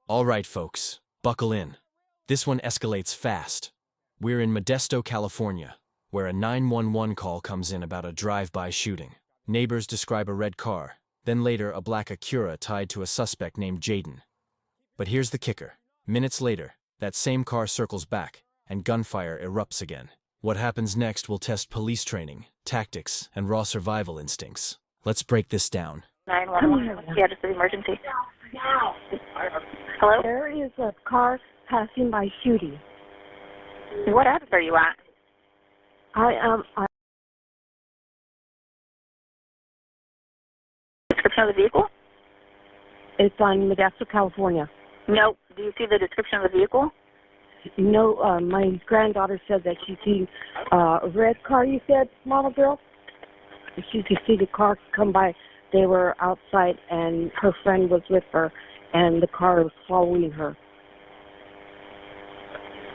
All right, folks, buckle in. This one escalates fast. We're in Modesto, California, where a 911 call comes in about a drive-by shooting. Neighbors describe a red car, then later a black Acura tied to a suspect named Jaden. But here's the kicker. Minutes later, that same car circles back, and gunfire erupts again. What happens next will test police training, tactics, and raw survival instincts. Let's break this down. 911. Yeah, just an emergency. Hello? There is a car passing by shooting. What address are you at? Description of the vehicle? It's on Modesto, California. No. Do you see the description of the vehicle? No, my granddaughter said that she seen a red car, you said, model girl? She could see the car come by. They were outside, and her friend was with her, and the car was following her.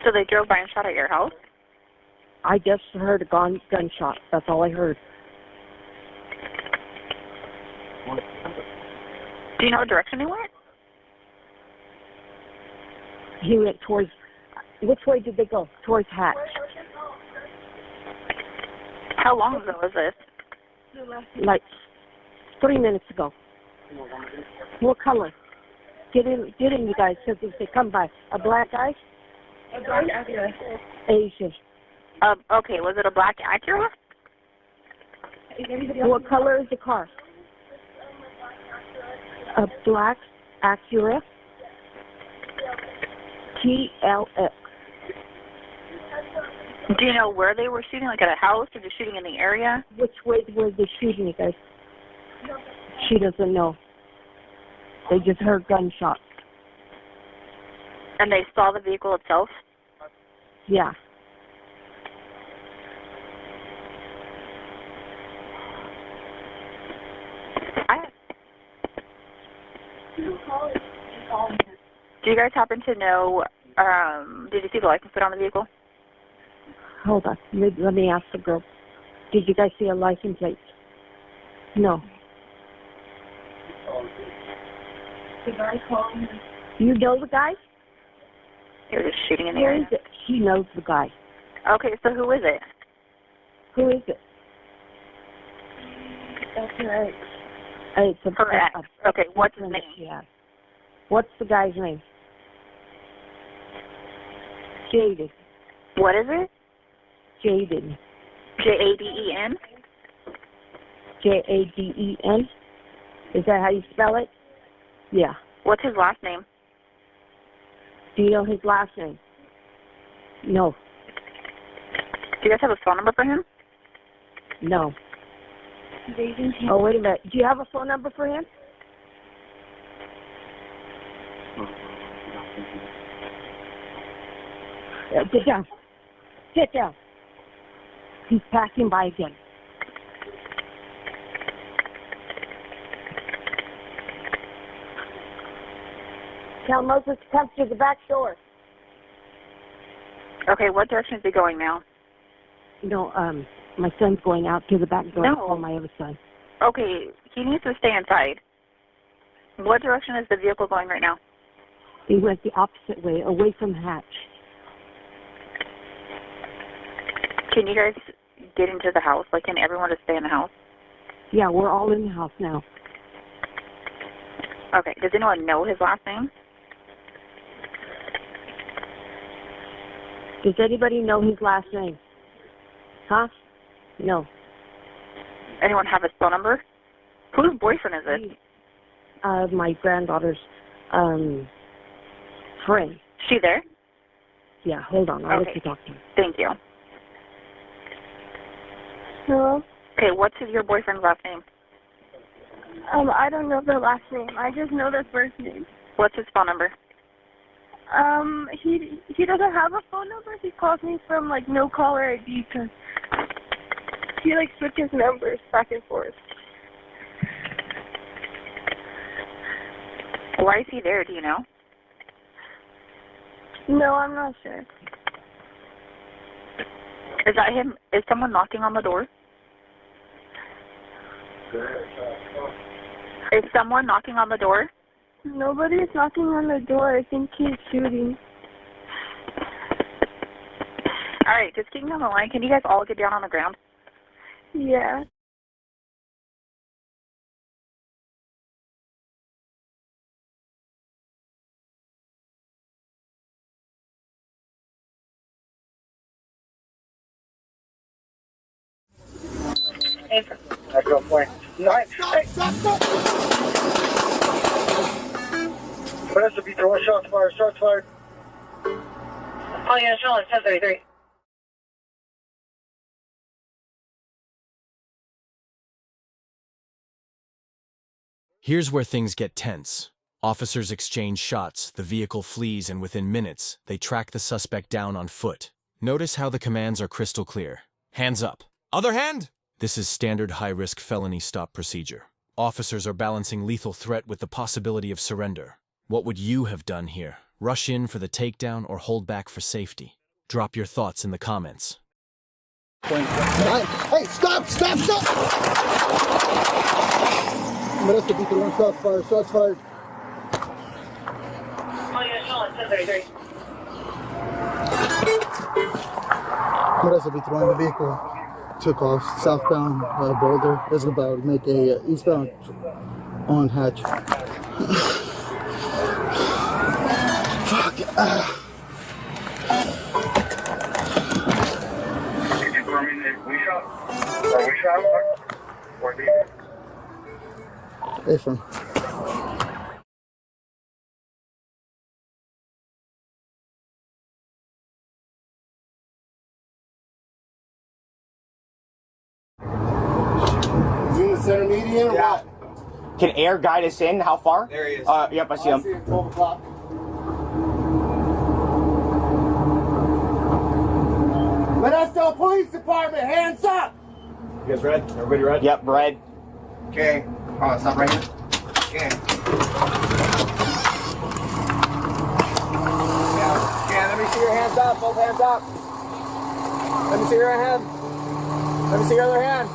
So they drove by and shot at your house? I just heard a gunshot. That's all I heard. Do you know what direction he went? He went towards, which way did they go? Towards Hatch. How long ago was this? Like 3 minutes ago. What color? Get in, you guys, since they come by. A black guy? A black Acura. Asian. Okay, was it a black Acura? What color is the car? A black Acura. TLX. Do you know where they were shooting, like at a house or just shooting in the area? Which way were they shooting, you guys? She doesn't know. They just heard gunshots. And they saw the vehicle itself? Yeah. Do you guys happen to know, did you see the license plate on the vehicle? Hold on. Let me ask the girl. Did you guys see a license plate? No. The guy called me. You know the guy? You're just shooting in the Who area. is it? She knows the guy. Okay, so who is it? Who is it? That's right. It's a Her ex. Okay, what's his name? Yeah. What's the guy's name? Jaden. What is it? Jaden. Jaden? Jaden. Is that how you spell it? Yeah. What's his last name? Do you know his last name? No. Do you guys have a phone number for him? No. Oh, wait a minute. Do you have a phone number for him? Sit down. Sit down. He's passing by again. Tell Moses to come to the back door. Okay, what direction is he going now? No, my son's going out to the back door No. to call my other son. Okay, he needs to stay inside. What direction is the vehicle going right now? He went the opposite way, away from Hatch. Can you guys get into the house? Like, can everyone just stay in the house? Yeah, we're all in the house now. Okay, does anyone know his last name? Does anybody know his last name? Huh? No. Anyone have his phone number? Whose boyfriend is it? My granddaughter's friend. She there? Yeah, hold on. I'll let Okay. you talk to him. Thank you. Hello? Okay, what's your boyfriend's last name? I don't know the last name. I just know the first name. What's his phone number? He doesn't have a phone number. He calls me from, like, no caller ID because he, like, switches numbers back and forth. Why is he there? Do you know? No, I'm not sure. Is that him? Is someone knocking on the door? Is someone knocking on the door? Nobody's knocking on the door. I think he's shooting. All right, just keep me on the line. Can you guys all get down on the ground? Yeah. That's your point. Nice. Hey, stop! Press to be throwing shots fired. Shots fired. Oh, yeah, Charlotte, 1033. Here's where things get tense. Officers exchange shots, the vehicle flees, and within minutes, they track the suspect down on foot. Notice how the commands are crystal clear. Hands up. Other hand! This is standard high-risk felony stop procedure. Officers are balancing lethal threat with the possibility of surrender. What would you have done here? Rush in for the takedown or hold back for safety? Drop your thoughts in the comments. Hey, stop! Stop! Stop! Press to be throwing shots fired. Shots fired. Oh, yeah, Charlotte, 1033. Press to be throwing the vehicle. Took off southbound Boulder. Is about to make a eastbound on Hatch. Fuck. Did you confirm that we shot? We shot? Or did? From. Center median or yeah. what? Can air guide us in? How far? There he is. Yep, I see him. 12 o'clock. Modesto Police Department, hands up! You guys ready? Everybody ready? Yep, red. Okay. Stop right here. Okay. Yeah, let me see your hands up. Both hands up. Let me see your hand. Let me see your other hand.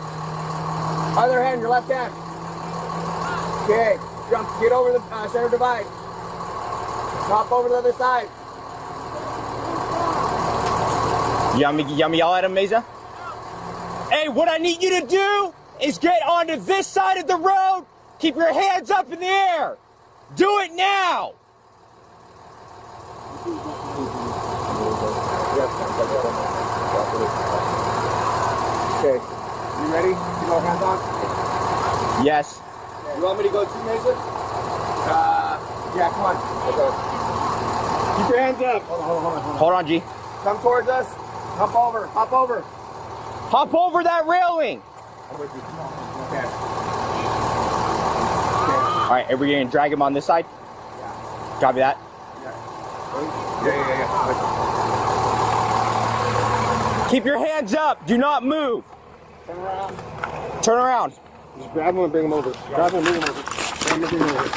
Other hand, your left hand. Okay. Jump. Get over the center divide. Hop over to the other side. Yummy yell at him, Mesa. Hey, what I need you to do is get onto this side of the road. Keep your hands up in the air. Do it now. Okay. You ready? You know hands on? Yes. You want me to go too, Mason? Yeah, come on. Okay. Keep your hands up. Hold on, G. Come towards us. Hop over. Hop over. Hop over that railing. I'm with you. Okay. All right, are we going to drag him on this side? Yeah. Copy that. Yeah. Keep your hands up. Do not move. Turn around. Turn around. Just grab him and bring him over. Grab him and bring him over. Grab him and bring him over.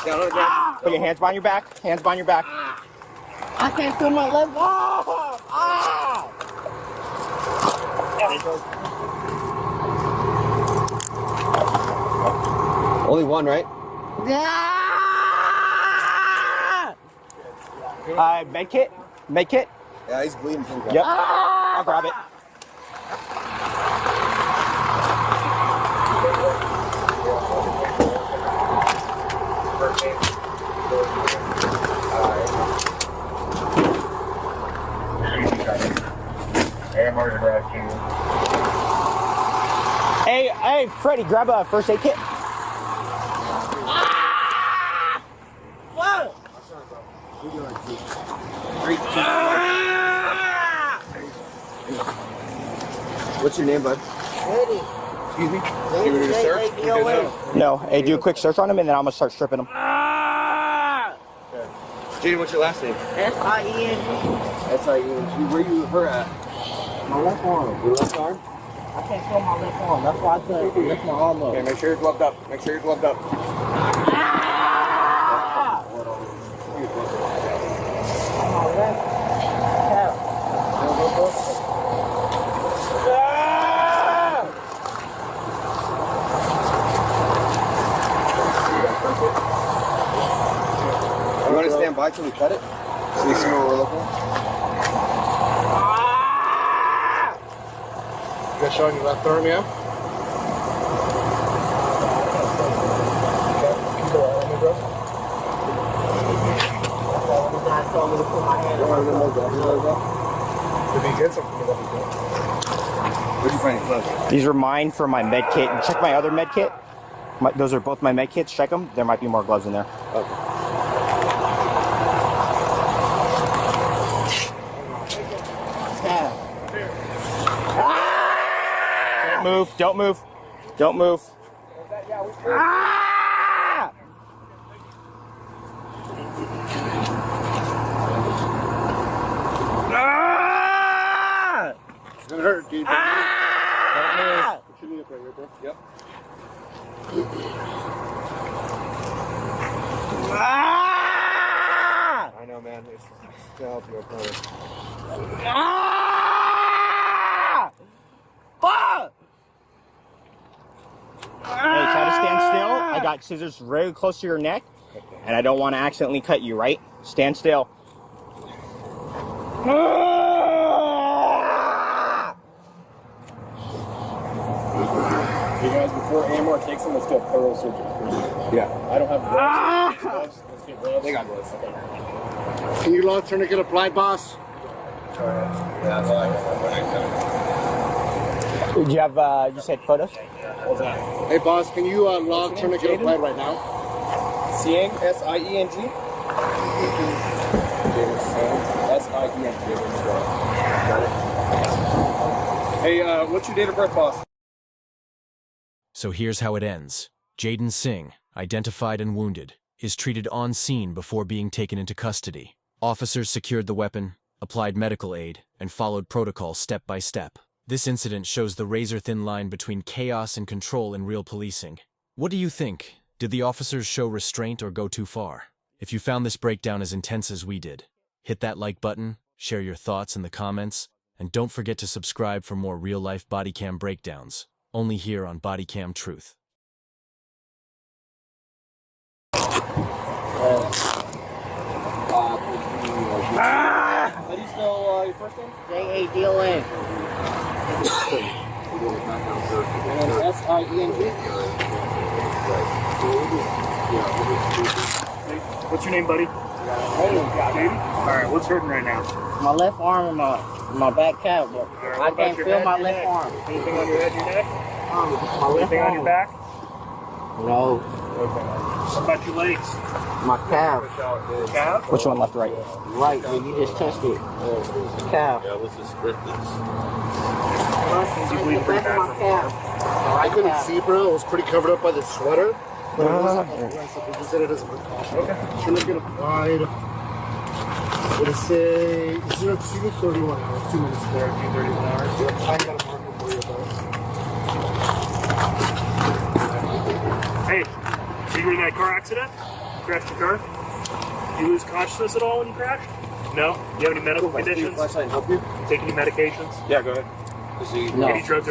Down on the ground. Put your hands behind your back. Hands behind your back. I can't feel my left arm. Only one, right? Med kit. Med kit. Yeah, he's bleeding pretty bad. Yep. I'll grab it. Hey, Freddie, grab a first aid kit. What's your name, bud? Eddie. Excuse me? You want to search? No, hey, do a quick search on him, and then I'm gonna start stripping him. Jaden, what's your last name? S-I-N-G. S-I-N-G. Where you her at? My left arm. Your left arm? I can't feel my left arm. That's why I said lift my arm up. Okay, make sure you're gloved up. Make sure you're gloved up. My left calf. stand by till we cut it? So you see where we're looking? You guys showing your left arm, yeah? Where'd you find your gloves? These are mine for my med kit. Check my other med kit. Those are both my med kits. Check them. There might be more gloves in there. Okay. Don't move. Don't move. Don't move. Ah! Ah! It's gonna hurt, dude. Ah! Put your knee up right there. Yep. Ah! I know, man. It's to help you, I promise. Ah! Ah! Hey, try to stand still. I got scissors very close to your neck, and I don't want to accidentally cut you, right? Stand still. Ah! You guys, before AMR takes them, let's do a thorough surgery. Yeah. I don't have gloves. Let's get gloves. They got gloves. Can you log tourniquet applied, boss? Did you have, you said photos? What's that? Hey, boss, can you log tourniquet applied right now? Sieng, S-I-E-N-G? S-I-E-N-G. Got it. Hey, what's your date of birth, boss? So here's how it ends. Jaden Singh, identified and wounded, is treated on scene before being taken into custody. Officers secured the weapon, applied medical aid, and followed protocol step by step. This incident shows the razor-thin line between chaos and control in real policing. What do you think? Did the officers show restraint or go too far? If you found this breakdown as intense as we did, hit that like button, share your thoughts in the comments, and don't forget to subscribe for more real-life body cam breakdowns, only here on Body Cam Truth. How do you spell your first name? J-A-D-O-N. And S-I-E-N-G? What's your name, buddy? Jaden? Alright, what's hurting right now? My left arm and my back calf, but I can't feel my left arm. Anything on your head, your neck? My left Anything on your arm. back? No, What about your legs? my calf. Calf? Which one, left or right? Right, man, you just touched it. Calf. Seems you bleeding pretty bad My from calf. I couldn't see, bro. It was pretty covered up by the sweater. But it wasn't aggressive. We just did it as a precaution. Okay. Shouldn't get applied. It'll say 02:31 hours, 2 minutes there. 31 hours. Yep, I got a marker for you, though. Hey, so you were in that car accident? You crashed your car? Did you lose consciousness at all when you crashed? No? You have any medical conditions? Flashlight and help you? Take any medications? Yeah, go ahead. No. Any drugs?